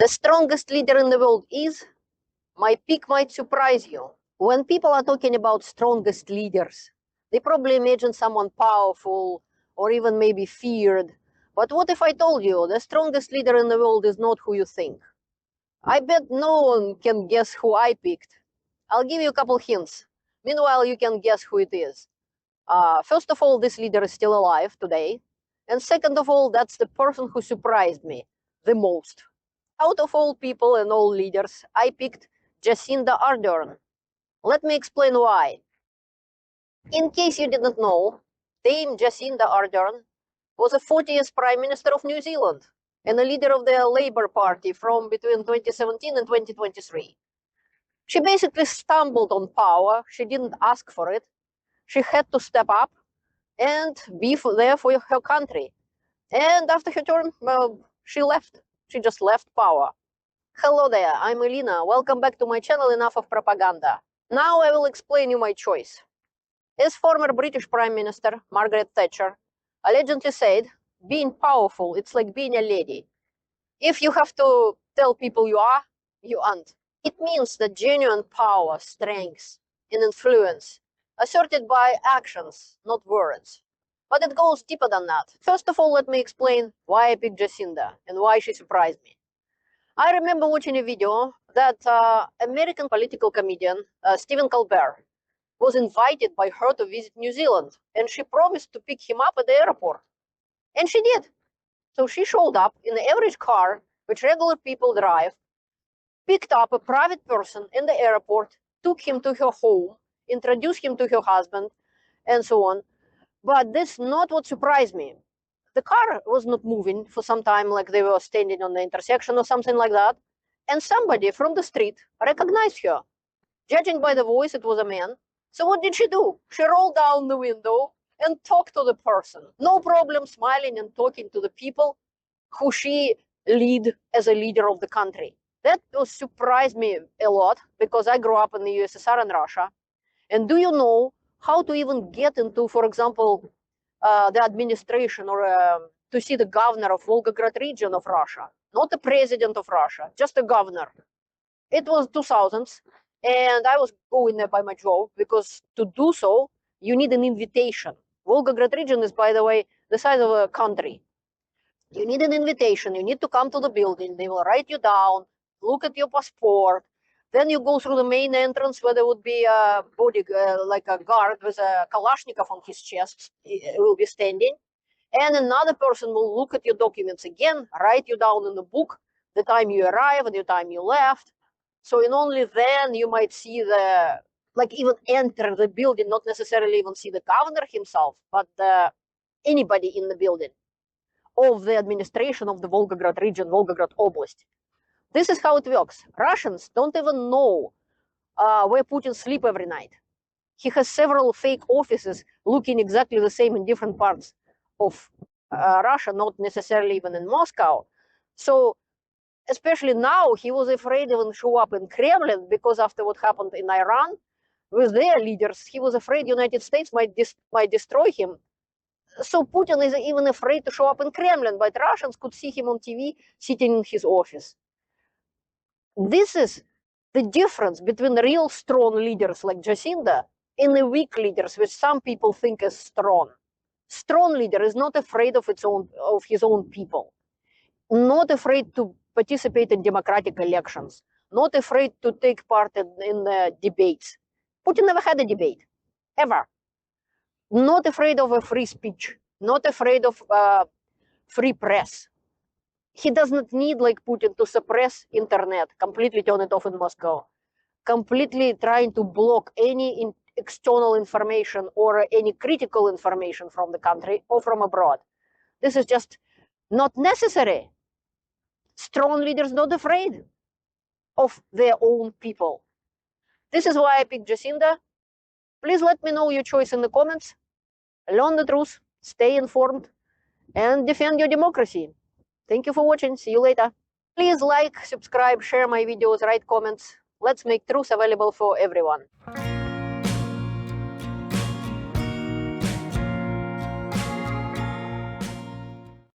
The strongest leader in the world is, my pick might surprise you. When people are talking about strongest leaders, they probably imagine someone powerful or even maybe feared. But what if I told you the strongest leader in the world is not who you think? I bet no one can guess who I picked. I'll give you a couple hints. Meanwhile, you can guess who it is. First of all, this leader is still alive today. And second of all, that's the person who surprised me the most. Out of all people and all leaders, I picked Jacinda Ardern. Let me explain why. In case you didn't know, Dame Jacinda Ardern was the 40th Prime Minister of New Zealand and a leader of the Labour Party from between 2017 and 2023. She basically stumbled on power. She didn't ask for it. She had to step up and be there for her country. And after her term, she left. She just left power. Hello there, I'm Elena. Welcome back to my channel, Enough of Propaganda. Now I will explain you my choice. As former British Prime Minister Margaret Thatcher allegedly said, being powerful, it's like being a lady. If you have to tell people you are, you aren't. It means that genuine power, strength, and influence asserted by actions, not words. But it goes deeper than that. First of all, let me explain why I picked Jacinda and why she surprised me. I remember watching a video that American political comedian Stephen Colbert was invited by her to visit New Zealand, and she promised to pick him up at the airport. And she did. So she showed up in the average car, which regular people drive, picked up a private person in the airport, took him to her home, introduced him to her husband, and so on. But this is not what surprised me. The car was not moving for some time, like they were standing on the intersection or something like that. And somebody from the street recognized her. Judging by the voice, it was a man. So what did she do? She rolled down the window and talked to the person. No problem smiling and talking to the people who she lead as a leader of the country. That surprised me a lot because I grew up in the USSR and Russia. And do you know how to even get into, for example, the administration or to see the governor of Volgograd region of Russia? Not the president of Russia, just a governor. It was 2000s, and I was going there by my job because to do so, you need an invitation. Volgograd region is, by the way, the size of a country. You need an invitation. You need to come to the building. They will write you down, look at your passport. Then you go through the main entrance where there would be a like a guard with a Kalashnikov on his chest. He will be standing. And another person will look at your documents again, write you down in the book, the time you arrived and the time you left. So and only then you might see even enter the building, not necessarily even see the governor himself, but anybody in the building of the administration of the Volgograd region, Volgograd Oblast. This is how it works. Russians don't even know where Putin sleeps every night. He has several fake offices looking exactly the same in different parts of Russia, not necessarily even in Moscow. So especially now, he was afraid even show up in Kremlin because after what happened in Iran with their leaders, he was afraid United States might destroy him. So Putin is even afraid to show up in Kremlin, but Russians could see him on TV sitting in his office. This is the difference between the real strong leaders like Jacinda and the weak leaders, which some people think is strong. Strong leader is not afraid of his own people, not afraid to participate in democratic elections, not afraid to take part in debates. Putin never had a debate, ever. Not afraid of a free speech, not afraid of free press. He does not need, like Putin, to suppress internet, completely turn it off in Moscow, completely trying to block any external information or any critical information from the country or from abroad. This is just not necessary. Strong leaders not afraid of their own people. This is why I picked Jacinda. Please let me know your choice in the comments. Learn the truth, stay informed, and defend your democracy. Thank you for watching. See you later. Please like, subscribe, share my videos, write comments. Let's make truth available for everyone.